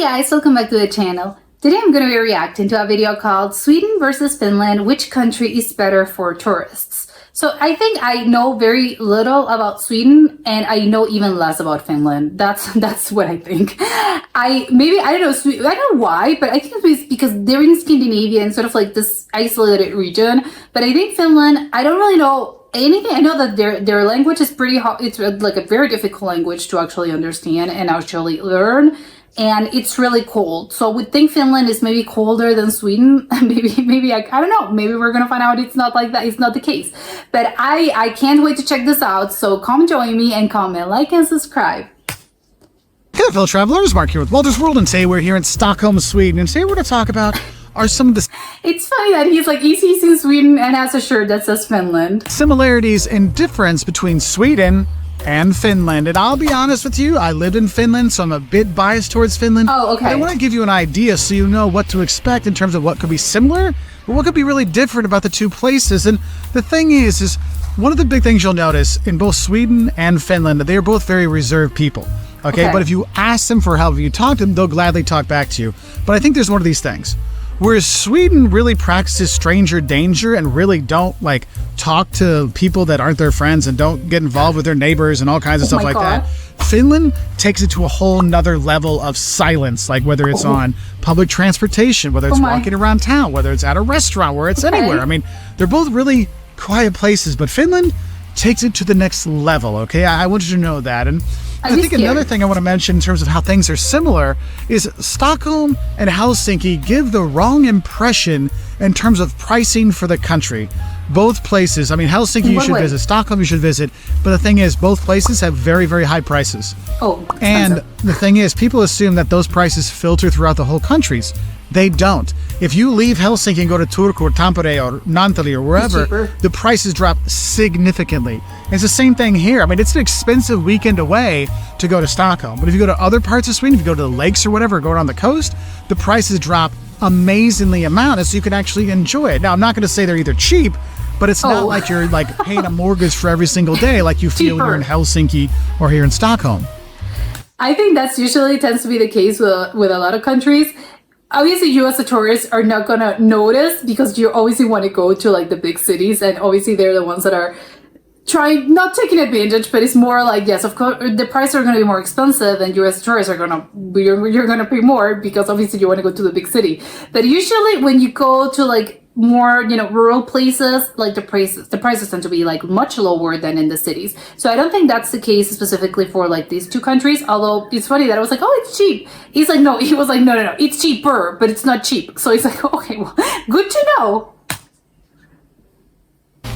guys, welcome back to the channel. Today I'm going to be reacting to a video called Sweden versus Finland, which country is better for tourists? So I think I know very little about Sweden and I know even less about Finland. That's what I think. I don't know, I don't know why, but I think it's because they're in Scandinavia and sort of like this isolated region. But I think Finland, I don't really know anything. I know that their language is pretty hard. It's like a very difficult language to actually understand and actually learn. And it's really cold. So I would think Finland is maybe colder than Sweden. maybe I don't know. Maybe we're gonna find out it's not like that. It's not the case. But I can't wait to check this out. So come join me and comment, like, and subscribe. Hello fellow travelers, Mark here with Walter's World, and today we're here in Stockholm, Sweden, and today we're going to talk about are some of the It's funny that he's in Sweden and has a shirt that says Finland. Similarities and difference between Sweden and Finland. And I'll be honest with you, I lived in Finland, so I'm a bit biased towards Finland. Oh, okay. But I want to give you an idea so you know what to expect in terms of what could be similar, but what could be really different about the two places. And the thing is one of the big things you'll notice in both Sweden and Finland, that they are both very reserved people. Okay, but if you ask them for help, if you talk to them, they'll gladly talk back to you. But I think there's one of these things. Whereas Sweden really practices stranger danger and really don't like talk to people that aren't their friends and don't get involved with their neighbors and all kinds of stuff like that. Finland takes it to a whole nother level of silence, like whether it's on public transportation, whether it's walking around town, whether it's at a restaurant, where it's anywhere. I mean, they're both really quiet places, but Finland takes it to the next level, okay? I want you to know that. And I think another thing I want to mention in terms of how things are similar is Stockholm and Helsinki give the wrong impression in terms of pricing for the country. Both places, I mean, Helsinki you should visit, Stockholm you should visit, but the thing is, both places have very, very high prices. And the thing is, people assume that those prices filter throughout the whole countries. They don't. If you leave Helsinki and go to Turku or Tampere or Naantali or wherever, the prices drop significantly. And it's the same thing here. I mean, it's an expensive weekend away to go to Stockholm. But if you go to other parts of Sweden, if you go to the lakes or whatever, go around the coast, the prices drop amazingly amount, and so you can actually enjoy it. Now, I'm not going to say they're either cheap, but it's not like you're like paying a mortgage for every single day like you feel when you're in Helsinki or here in Stockholm. I think that's usually tends to be the case with a lot of countries. Obviously, you as a tourist are not gonna notice because you obviously want to go to like the big cities, and obviously they're the ones that are trying, not taking advantage, but it's more like, yes, of course, the prices are going to be more expensive, and you as tourists are you're gonna pay more because obviously you want to go to the big city. But usually when you go to like more, rural places, like the prices tend to be like much lower than in the cities. So I don't think that's the case specifically for like these two countries. Although it's funny that I was like, oh, it's cheap. He's like, no, he was like, no, it's cheaper, but it's not cheap. So he's like, okay, well, good to know.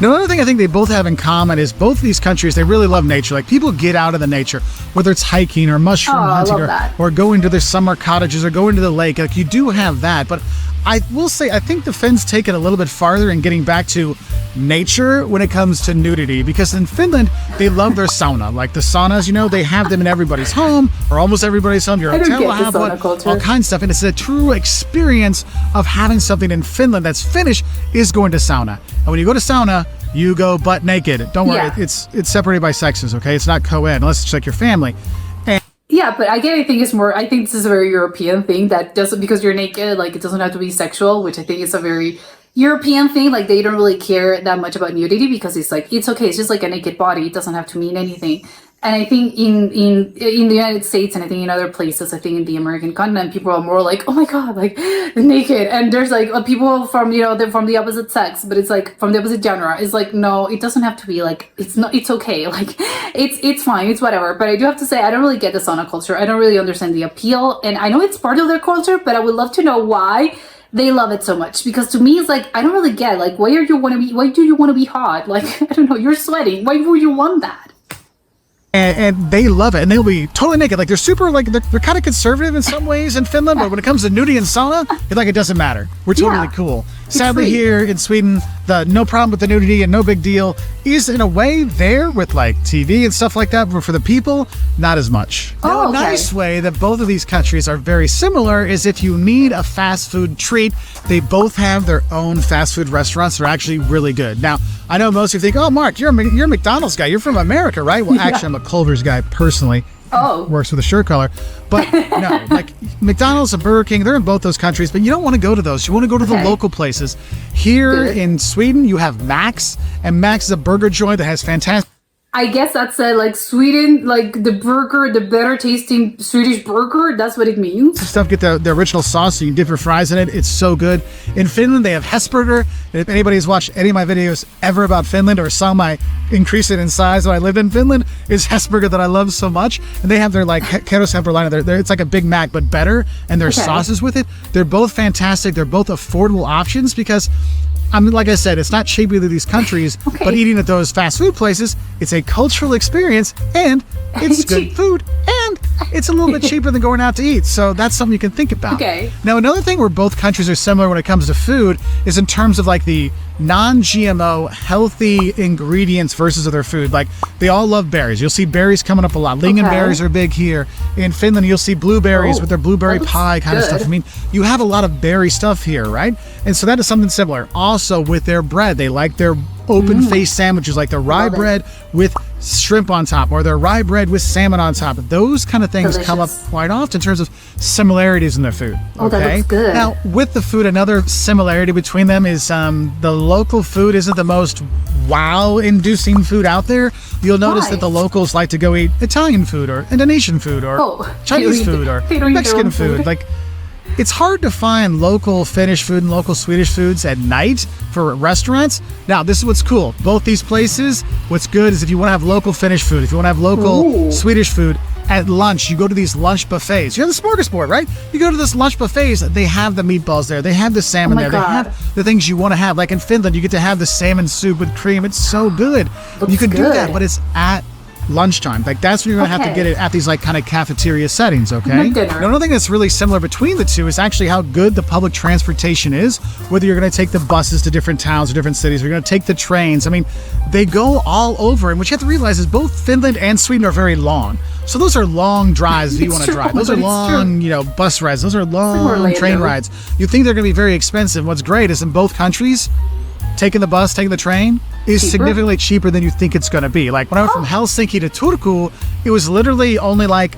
Now, another thing I think they both have in common is both of these countries, they really love nature. Like, people get out of the nature, whether it's hiking or mushroom hunting or going to their summer cottages or going to the lake. Like, you do have that. But I will say, I think the Finns take it a little bit farther in getting back to nature when it comes to nudity, because in Finland, they love their sauna. Like the saunas, they have them in everybody's home or almost everybody's home. Your hotel will have one, all kinds of stuff. And it's a true experience of having something in Finland that's Finnish is going to sauna. And when you go to sauna, you go butt naked. Don't worry, it's separated by sexes, okay? It's not co-ed unless it's like your family. Yeah, but I think I think this is a very European thing that doesn't, because you're naked, like it doesn't have to be sexual, which I think is a very European thing. Like they don't really care that much about nudity because it's like, it's okay, it's just like a naked body, it doesn't have to mean anything. And I think in the United States, and I think in other places, I think in the American continent, people are more like, oh my god, like naked. And there's like people from they're from the opposite sex, but it's like from the opposite genre. It's like, no, it doesn't have to be like, it's okay, like it's fine, it's whatever. But I do have to say, I don't really get the sauna culture. I don't really understand the appeal, and I know it's part of their culture, but I would love to know why they love it so much. Because to me, it's like, I don't really get, like, why do you want to be hot? Like, I don't know, you're sweating, why would you want that? And they love it, and they'll be totally naked. Like, they're super, like, they're kind of conservative in some ways in Finland, but when it comes to nudity and sauna, it's like, it doesn't matter. We're totally cool. Sadly, here in Sweden, the no problem with the nudity and no big deal is in a way there with like TV and stuff like that, but for the people, not as much. Now, a nice way that both of these countries are very similar is if you need a fast food treat, they both have their own fast food restaurants. They're actually really good. Now, I know most of you think, oh, Mark, you're a McDonald's guy. You're from America, right? Well, actually, I'm a Culver's guy personally. Oh. Works with the shirt color. But no, like McDonald's and Burger King, they're in both those countries, but you don't want to go to those. You want to go to the local places. Here in Sweden, you have Max, and Max is a burger joint that has fantastic. I guess that's like Sweden, like the burger, the better tasting Swedish burger. That's what it means. Stuff, get the original sauce, so you can dip your fries in it. It's so good. In Finland, they have Hesburger. And if anybody has watched any of my videos ever about Finland or saw my increase it in size when I lived in Finland, is Hesburger that I love so much. And they have their like Kerroshamburliner. It's like a Big Mac, but better. And their sauces with it. They're both fantastic. They're both affordable options because, I mean, like I said, it's not cheap either of these countries, but eating at those fast food places, it's a cultural experience, and it's good food, and it's a little bit cheaper than going out to eat. So that's something you can think about. Okay. Now, another thing where both countries are similar when it comes to food is in terms of like the non-GMO healthy ingredients versus other food. Like they all love berries. You'll see berries coming up a lot. Lingonberries are big here. In Finland, you'll see blueberries with their blueberry pie kind of stuff. I mean, you have a lot of berry stuff here, right? And so that is something similar. Also with their bread, they like their open-faced sandwiches, like the rye bread with shrimp on top, or their rye bread with salmon on top. Those kind of things come up quite often in terms of similarities in their food. Oh, that looks good. Now, with the food, another similarity between them is the local food isn't the most wow-inducing food out there. You'll notice that the locals like to go eat Italian food or Indonesian food or Chinese food or Mexican food. Like, it's hard to find local Finnish food and local Swedish foods at night for restaurants. Now, this is what's cool. Both these places, what's good is if you want to have local Finnish food, if you want to have local Swedish food, at lunch, you go to these lunch buffets. You're the smorgasbord, right? You go to this lunch buffets, they have the meatballs there. They have the salmon there. They have the things you want to have. Like in Finland, you get to have the salmon soup with cream. It's so good. You can do that, but it's at lunchtime. Like that's when you're gonna have to get it at these like kind of cafeteria settings, okay? Another thing that's really similar between the two is actually how good the public transportation is, whether you're gonna take the buses to different towns or different cities, or you're gonna take the trains. I mean, they go all over, and what you have to realize is both Finland and Sweden are very long. So those are long drives if you want to drive. Those are long, you know, bus rides. Those are long train rides. You think they're gonna be very expensive. What's great is in both countries, taking the bus, taking the train is significantly cheaper than you think it's going to be. Like when I went from Helsinki to Turku, it was literally only like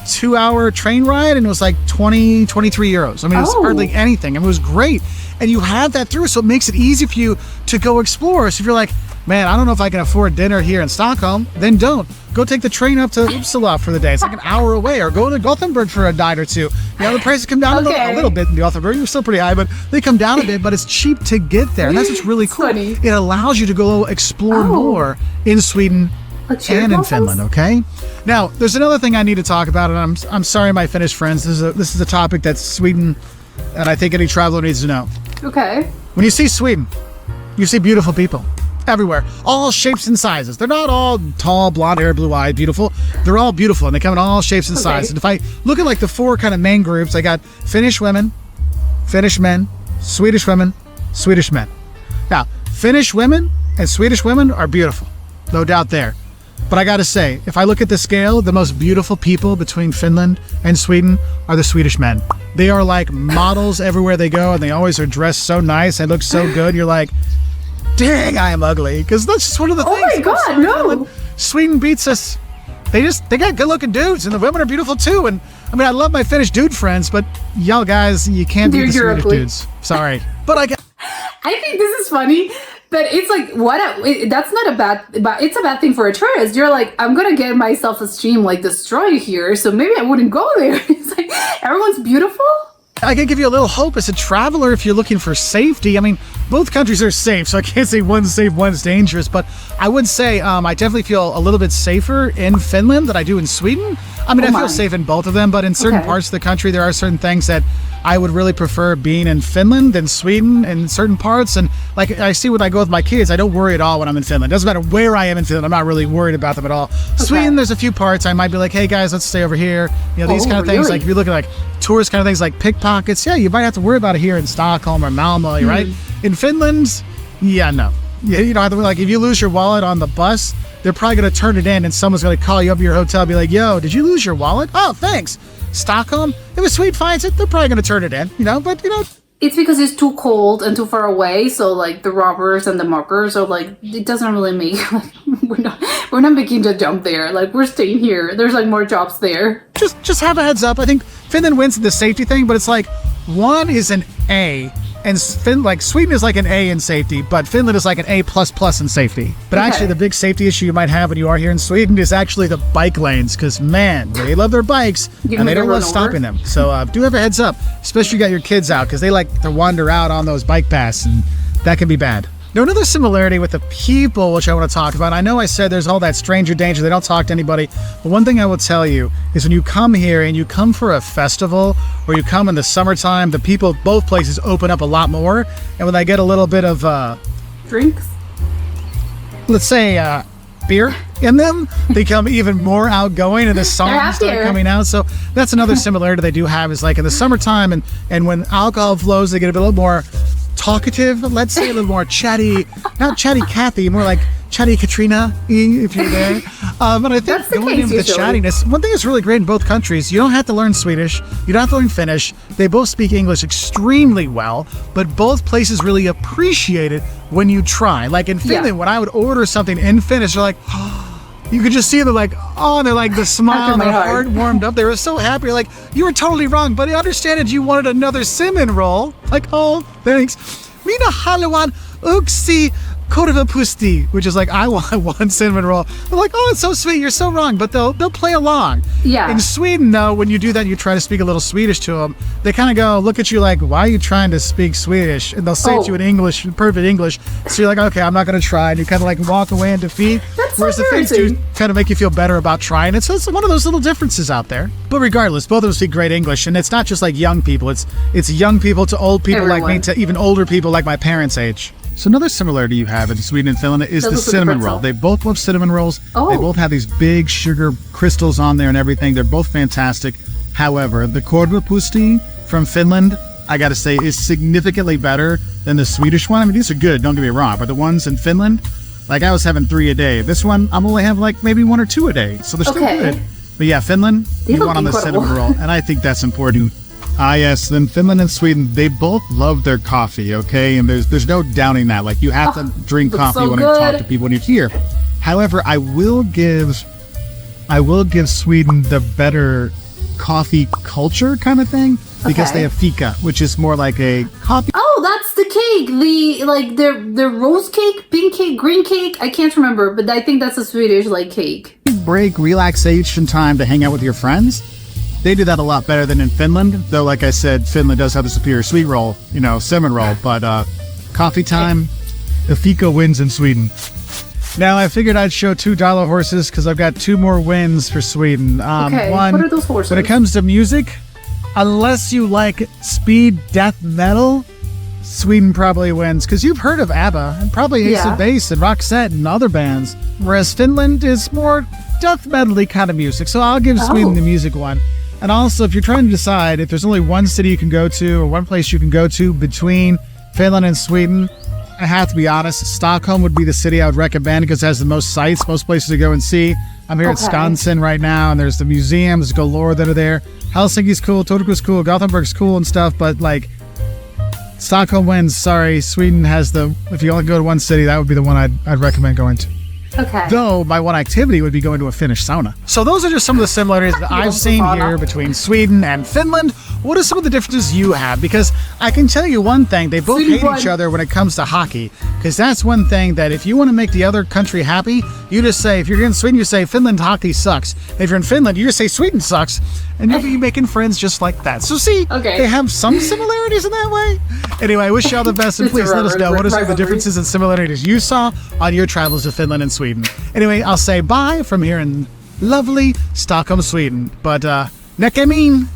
2-hour train ride and it was like 23 euros. I mean, it was hardly anything. I mean, it was great. And you have that through, so it makes it easy for you to go explore. So if you're like, man, I don't know if I can afford dinner here in Stockholm, then don't. Go take the train up to Uppsala for the day. It's like an hour away, or go to Gothenburg for a night or two. You know, the prices come down a little bit in Gothenburg. You're still pretty high, but they come down a bit, but it's cheap to get there. And that's what's really cool. It allows you to go explore more in Sweden and in Finland, okay? Now, there's another thing I need to talk about, and I'm sorry, my Finnish friends. This is a topic that Sweden, and I think any traveler needs to know. Okay. When you see Sweden, you see beautiful people. Everywhere, all shapes and sizes. They're not all tall, blonde hair, blue-eyed, beautiful. They're all beautiful, and they come in all shapes and sizes. And if I look at like the 4 kind of main groups, I got Finnish women, Finnish men, Swedish women, Swedish men. Now, Finnish women and Swedish women are beautiful, no doubt there. But I gotta say, if I look at the scale, the most beautiful people between Finland and Sweden are the Swedish men. They are like models everywhere they go, and they always are dressed so nice and look so good. You're like, dang, I am ugly, because that's just one of the things. Oh my God, no! Sweden beats us. They got good-looking dudes, and the women are beautiful too. And I mean, I love my Finnish dude friends, but y'all guys, you can't beat the Swedish dudes. Sorry, but I think this is funny. But it's like, that's not a bad, but it's a bad thing for a tourist. You're like, I'm gonna get my self-esteem like destroyed here, so maybe I wouldn't go there. It's like everyone's beautiful. I can give you a little hope as a traveler if you're looking for safety. I mean, both countries are safe, so I can't say one's safe, one's dangerous. But I would say I definitely feel a little bit safer in Finland than I do in Sweden. I mean, I feel safe in both of them, but in certain parts of the country, there are certain things that I would really prefer being in Finland than Sweden in certain parts. And like I see when I go with my kids, I don't worry at all when I'm in Finland. It doesn't matter where I am in Finland. I'm not really worried about them at all. Sweden, there's a few parts I might be like, hey guys, let's stay over here. You know, these kind of things. Like if you look at like tourist kind of things like pickpockets, yeah, you might have to worry about it here in Stockholm or Malmo, right? In Finland, yeah, no. You don't have to, like, if you lose your wallet on the bus, they're probably going to turn it in and someone's going to call you up to your hotel and be like, yo, did you lose your wallet? Oh, thanks. Stockholm, if a Swede finds it, they're probably going to turn it in, you know, but, you know, It's because it's too cold and too far away. So like the robbers and the muggers are like, it doesn't really make. Like, we're not making the jump there. Like we're staying here. There's like more jobs there. Just have a heads up. I think Finland wins in the safety thing, but it's like one is an A, and Sweden is like an A in safety, but Finland is like an A++ in safety. But actually, the big safety issue you might have when you are here in Sweden is actually the bike lanes, because man, they love their bikes and they don't love stopping them. So do have a heads up, especially if you got your kids out, because they like to wander out on those bike paths, and that can be bad. Now, another similarity with the people, which I want to talk about, I know I said there's all that stranger danger, they don't talk to anybody, but one thing I will tell you is when you come here and you come for a festival, or you come in the summertime, the people, both places open up a lot more, and when they get a little bit of, drinks? Let's say, beer in them, they become even more outgoing, and the songs start coming out. So that's another similarity they do have, is like in the summertime, and when alcohol flows, they get a little more talkative, let's say, a little more chatty, not chatty Kathy, more like chatty Katrina, if you're there. But I think going in with the chattiness, one thing that's really great in both countries, you don't have to learn Swedish, you don't have to learn Finnish, they both speak English extremely well, but both places really appreciate it when you try. Like in Finland, when I would order something in Finnish, they're like, oh, you could just see them like, oh, and they're like, the smile, their heart warmed up. They were so happy. Like, you were totally wrong, but I understand that you wanted another cinnamon roll. Like, oh, thanks. Mina haluan uksi korvapusti, which is like, I want one cinnamon roll. They're like, oh, it's so sweet. You're so wrong, but they'll play along. Yeah. In Sweden, though, when you do that, you try to speak a little Swedish to them. They kind of go, look at you like, why are you trying to speak Swedish? And they'll say it to you in English, in perfect English. So you're like, okay, I'm not going to try. And you kind of like walk away in defeat. That's Whereas so the Finns do kind of make you feel better about trying. It's one of those little differences out there. But regardless, both of them speak great English. And it's not just like young people. It's young people to old people like me to even older people like my parents' age. So another similarity you have in Sweden and Finland is the cinnamon roll. They both love cinnamon rolls. They both have these big sugar crystals on there and everything. They're both fantastic. However, the korvapusti from Finland, I gotta say, is significantly better than the Swedish one. I mean, these are good, don't get me wrong, but the ones in Finland, like I was having 3 a day. This one, I'm only having like maybe 1 or 2 a day. So they're still good. But yeah, Finland, you want on the cinnamon roll. And I think that's important. Yes, then Finland and Sweden, they both love their coffee, okay? And there's no doubting that. Like, you have to drink coffee when you talk to people when you're here. However, I will give Sweden the better coffee culture kind of thing, because they have fika, which is more like a coffee. Oh, that's the cake. The rose cake, pink cake, green cake. I can't remember, but I think that's a Swedish like cake. Break, relaxation time to hang out with your friends. They do that a lot better than in Finland, though, like I said, Finland does have the superior sweet roll, cinnamon roll, but coffee time, the fika wins in Sweden. Now, I figured I'd show $2 horses because I've got 2 more wins for Sweden. One, what are those horses? When it comes to music, unless you like speed death metal, Sweden probably wins, because you've heard of ABBA, and probably Ace of Base and Roxette and other bands, whereas Finland is more death metal-y kind of music, so I'll give Sweden the music one. And also, if you're trying to decide if there's only one city you can go to or one place you can go to between Finland and Sweden, I have to be honest, Stockholm would be the city I would recommend because it has the most sites, most places to go and see. I'm here at Skansen right now, and there's the museums galore that are there. Helsinki's cool, Turku's cool, Gothenburg's cool and stuff, but like, Stockholm wins. Sorry, Sweden has if you only go to one city, that would be the one I'd recommend going to. Though my one activity would be going to a Finnish sauna. So those are just some of the similarities that I've seen here between Sweden and Finland. What are some of the differences you have? Because I can tell you one thing, they both hate each other when it comes to hockey. Because that's one thing that if you want to make the other country happy, you just say, if you're in Sweden, you say Finland hockey sucks. If you're in Finland, you just say Sweden sucks. And you'll be making friends just like that. So see, they have some similarities in that way. Anyway, I wish you all the best, and please let us know what are some of the differences and similarities you saw on your travels to Finland and Sweden. Anyway, I'll say bye from here in lovely Stockholm, Sweden. But, näkemin!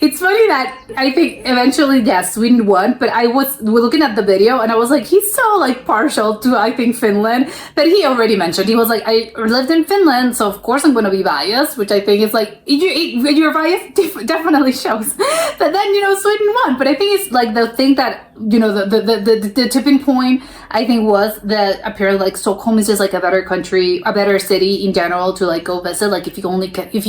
It's funny that I think eventually, Sweden won, but I was looking at the video and I was like, he's so like partial to, I think, Finland. But he already mentioned, he was like, I lived in Finland, so of course I'm going to be biased, which I think is like, your bias definitely shows. But then, Sweden won. But I think it's like the thing that, the tipping point, I think, was that apparently like Stockholm is just like a better country, a better city in general to like go visit. Like if you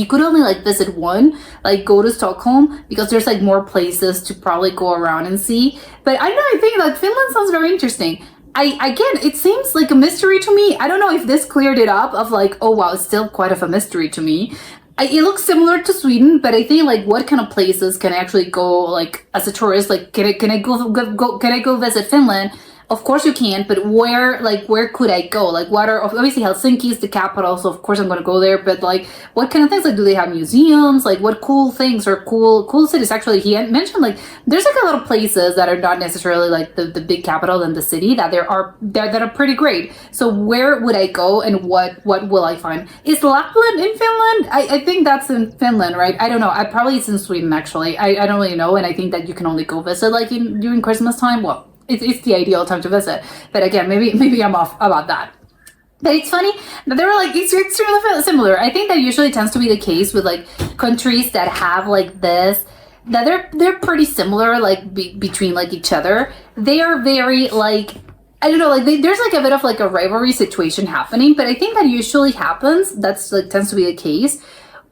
could only like visit one, like go to Stockholm. because there's like more places to probably go around and see. But I know, I think like Finland sounds very interesting. Again, it seems like a mystery to me. I don't know if this cleared it up of like, oh wow, it's still quite of a mystery to me. It looks similar to Sweden, but I think like what kind of places can I actually go like as a tourist? Like, can I go visit Finland? Of course you can, but where could I go? Like, what are, obviously Helsinki is the capital, so of course I'm gonna go there, but like, what kind of things? Like, do they have museums? Like, what cool things or cool cities? Actually, he had mentioned like, there's like a lot of places that are not necessarily like the big capital and the city that that are pretty great. So where would I go and what will I find? Is Lapland in Finland? I think that's in Finland, right? I don't know. Probably it's in Sweden actually. I don't really know, and I think that you can only go visit like during Christmas time. Well, it's the ideal time to visit. But again, maybe I'm off about that. But it's funny that they were like, it's extremely similar. I think that usually tends to be the case with like countries that have like this, that they're pretty similar, like between like each other. They are very like, I don't know, like there's like a bit of like a rivalry situation happening, but I think that usually happens, that's like tends to be the case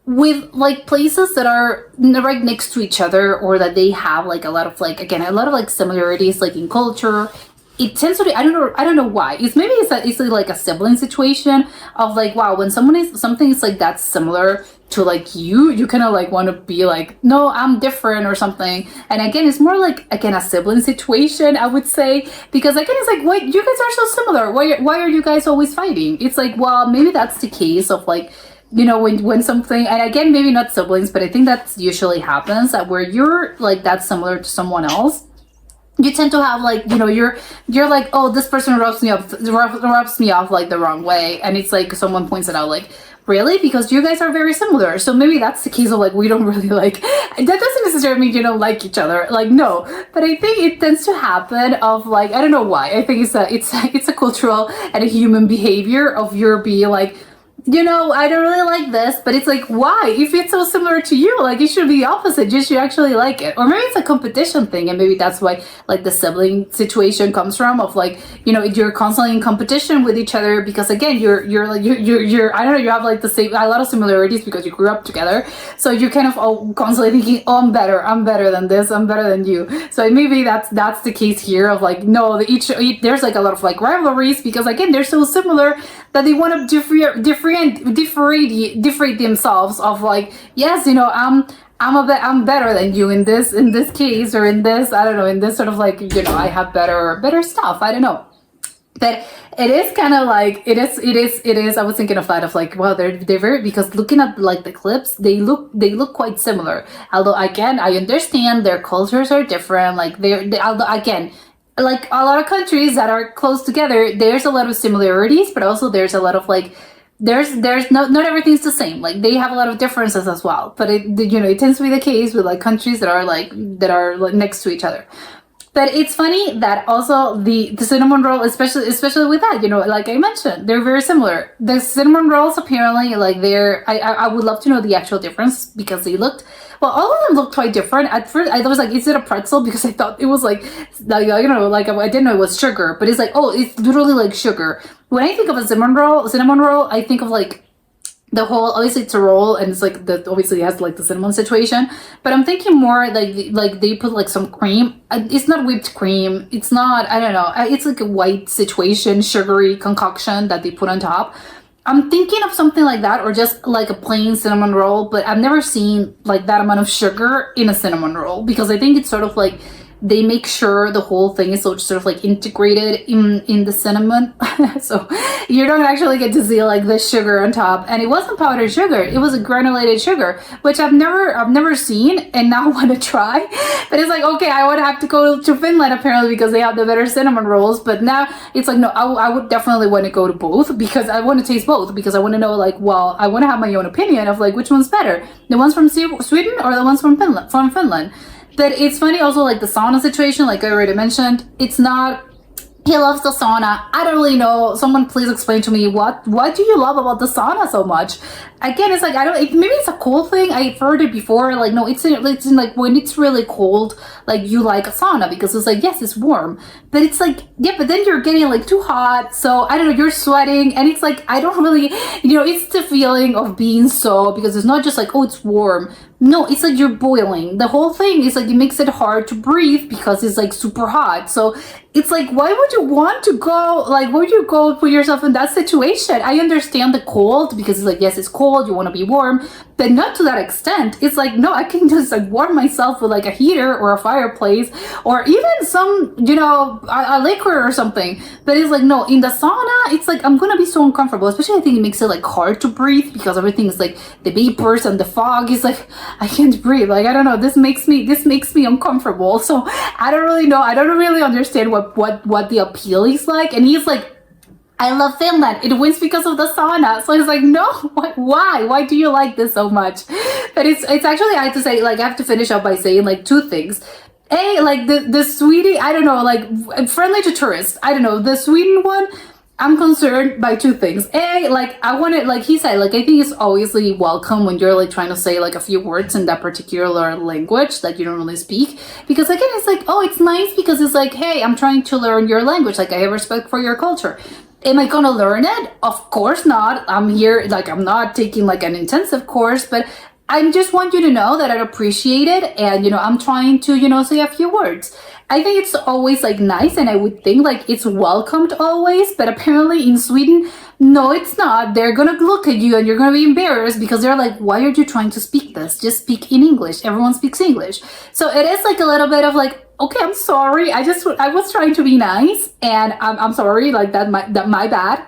with like places that are right next to each other, or that they have like a lot of like, again, a lot of like similarities like in culture. It tends to be, I don't know why. It's like a sibling situation of like, wow, when something is like that similar to like you kind of like want to be like, no, I'm different or something. And again, it's more like, again, a sibling situation, I would say, because again, it's like, what, you guys are so similar. Why are you guys always fighting? It's like, well, maybe that's the case of like, you know, when something, and again, maybe not siblings, but I think that usually happens, that where you're like that similar to someone else, you tend to have like, you know, you're like, oh, this person rubs me off like the wrong way, and it's like someone points it out like, really, because you guys are very similar. So maybe that's the case of like, we don't really like, that doesn't necessarily mean you don't like each other, like, no, but I think it tends to happen of like, I don't know why, I think it's a cultural and a human behavior of your being like, you know, I don't really like this, but it's like, why? If it's so similar to you, like, it should be the opposite. You should actually like it. Or maybe it's a competition thing, and maybe that's why, like, the sibling situation comes from, of like, you know, you're constantly in competition with each other because, again, you're I don't know, you have like the same, a lot of similarities because you grew up together. So you're kind of constantly thinking, oh, I'm better than this, I'm better than you. So maybe that's the case here of like, no, there's like a lot of like rivalries because, again, they're so similar that they want to differentiate themselves of like, yes, you know, I'm better than you in this case, or in this, I don't know, in this sort of like, you know, I have better stuff, I don't know. But it is kind of like, it is, I was thinking of that, of like, well, they're very, because looking at like the clips, they look quite similar. Although, again, I understand their cultures are different, like although, again, like a lot of countries that are close together, there's a lot of similarities, but also there's a lot of like, there's not everything's the same. Like, they have a lot of differences as well. But you know, it tends to be the case with like countries that are like next to each other. But it's funny that also the cinnamon roll, especially with that, you know, like I mentioned, they're very similar. The cinnamon rolls, apparently, like I would love to know the actual difference, because they looked, well, all of them looked quite different. At first, I was like, is it a pretzel? Because I thought it was like, you know, like I didn't know it was sugar, but it's like, oh, it's literally like sugar. When I think of a cinnamon roll, I think of like the whole, obviously it's a roll, and it's like obviously it has like the cinnamon situation, but I'm thinking more like they put like some cream. It's not whipped cream. It's not, I don't know. It's like a white situation, sugary concoction that they put on top. I'm thinking of something like that, or just like a plain cinnamon roll, but I've never seen like that amount of sugar in a cinnamon roll, because I think it's sort of like, they make sure the whole thing is sort of like integrated in the cinnamon. So you don't actually get to see like the sugar on top. And it wasn't powdered sugar, it was a granulated sugar, which I've never seen, and now want to try. But it's like, okay, I would have to go to Finland apparently, because they have the better cinnamon rolls. But now it's like, no, I would definitely want to go to both, because I want to taste both, because I want to know, like, well, I want to have my own opinion of like which one's better, the ones from Sweden or the ones from Finland. But it's funny also, like the sauna situation, like I already mentioned, it's not, he loves the sauna. I don't really know. Someone please explain to me, what do you love about the sauna so much? again, it's like I don't. Maybe it's a cold thing. I've heard it before. Like no, it's in like when it's really cold, like you like a sauna because it's like yes, it's warm, but it's like yeah, but then you're getting like too hot. So I don't know, you're sweating, and it's like I don't really, it's the feeling of being so because it's not just like oh it's warm. No, it's like you're boiling. The whole thing is like it makes it hard to breathe because it's like super hot. So it's like why would you want to go like why would you go put yourself in that situation? I understand the cold because it's like yes it's cold, you want to be warm, but not to that extent. It's like no, I can just like warm myself with like a heater or a fireplace or even some a liquor or something. But it's like no, in the sauna it's like I'm gonna be so uncomfortable, especially I think it makes it like hard to breathe because everything is like the vapors and the fog is like I can't breathe. Like I don't know, this makes me uncomfortable. So I don't really know, I don't really understand what the appeal is like. And he's like, I love Finland, it wins because of the sauna. So it's like no, why do you like this so much? But it's actually, I have to say, like I have to finish up by saying like two things. A, like the Sweden, I don't know, like friendly to tourists, I don't know, the Sweden one, I'm concerned by two things. A, like I want it, like he said, like I think it's obviously welcome when you're like trying to say like a few words in that particular language that you don't really speak. Because again, it's like, oh, it's nice because it's like, hey, I'm trying to learn your language. Like I have respect for your culture. Am I gonna learn it? Of course not. I'm here, like I'm not taking like an intensive course, but I just want you to know that I appreciate it. And, I'm trying to, say a few words. I think it's always like nice and I would think like it's welcomed always, but apparently in Sweden, no, it's not. They're gonna look at you and you're gonna be embarrassed because they're like, why are you trying to speak this? Just speak in English. Everyone speaks English. So it is like a little bit of like, okay, I'm sorry. I was trying to be nice and I'm sorry, like that my bad.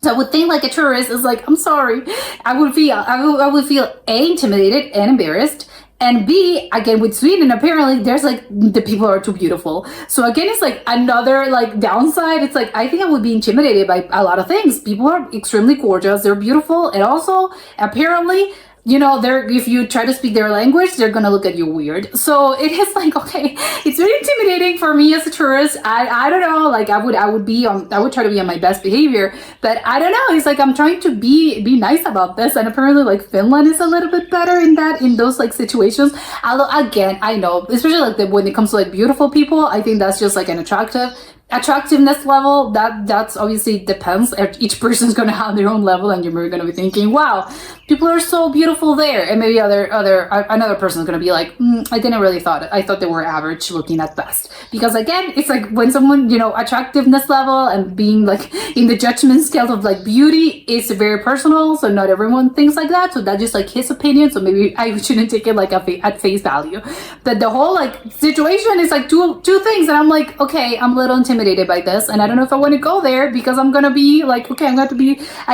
So I would think like a tourist is like, I'm sorry. I would feel A, intimidated and embarrassed. And B, again, with Sweden, apparently there's like, the people are too beautiful. So again, it's like another like downside. It's like, I think I would be intimidated by a lot of things. People are extremely gorgeous. They're beautiful. And also apparently, if you try to speak their language, they're gonna look at you weird. So it is like, okay, it's very intimidating for me as a tourist. I don't know, like I would try to be on my best behavior, but I don't know. It's like I'm trying to be nice about this, and apparently like Finland is a little bit better in those like situations. Although again, I know, especially like when it comes to like beautiful people, I think that's just like an attractiveness level that's obviously depends. Each person's gonna have their own level, and you're gonna be thinking, wow, people are so beautiful there, and maybe another person's gonna be like, I didn't really I thought they were average looking at best. Because again, it's like when someone, attractiveness level and being like in the judgment scale of like beauty is very personal, so not everyone thinks like that. So that's just like his opinion, so maybe I shouldn't take it like at face value. But the whole like situation is like two things, and I'm like, okay, I'm a little intimidated by this, and I don't know if I want to go there because I'm gonna be like, okay, I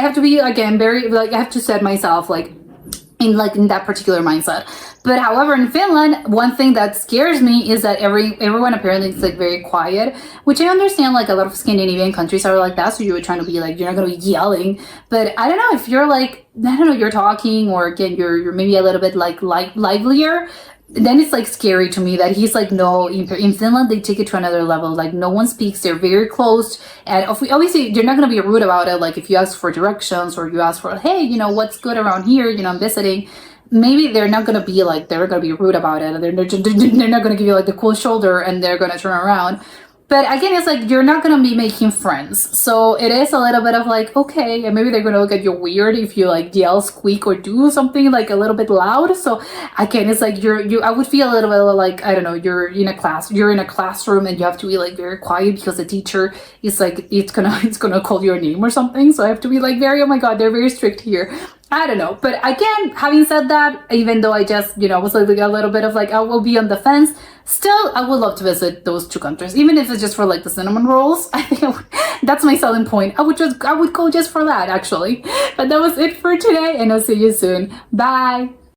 have to be again very like I have to set myself like in that particular mindset. But however, in Finland, one thing that scares me is that everyone apparently is like very quiet, which I understand. Like a lot of Scandinavian countries are like that, so you were trying to be like, you're not gonna be yelling. But I don't know if you're like, I don't know, you're talking, or again you're maybe a little bit like livelier. Then it's like scary to me that he's like, no, in Finland they take it to another level. Like no one speaks, they're very closed, and obviously you're not gonna be rude about it. Like if you ask for directions or you ask for, hey, what's good around here, I'm visiting. Maybe they're not gonna be like, they're gonna be rude about it. They're not gonna give you like the cool shoulder and they're gonna turn around. But again, it's like you're not gonna be making friends. So it is a little bit of like, okay, and maybe they're gonna look at you weird if you like yell, squeak, or do something like a little bit loud. So again, it's like I would feel a little bit like, I don't know, you're in a classroom and you have to be like very quiet because the teacher is like, it's gonna call your name or something. So I have to be like very, oh my God, they're very strict here. I don't know. But again, having said that, even though I just, was like a little bit of like, I will be on the fence, still, I would love to visit those two countries, even if it's just for like the cinnamon rolls. I think that's my selling point. I would go just for that, actually. But that was it for today, and I'll see you soon. Bye.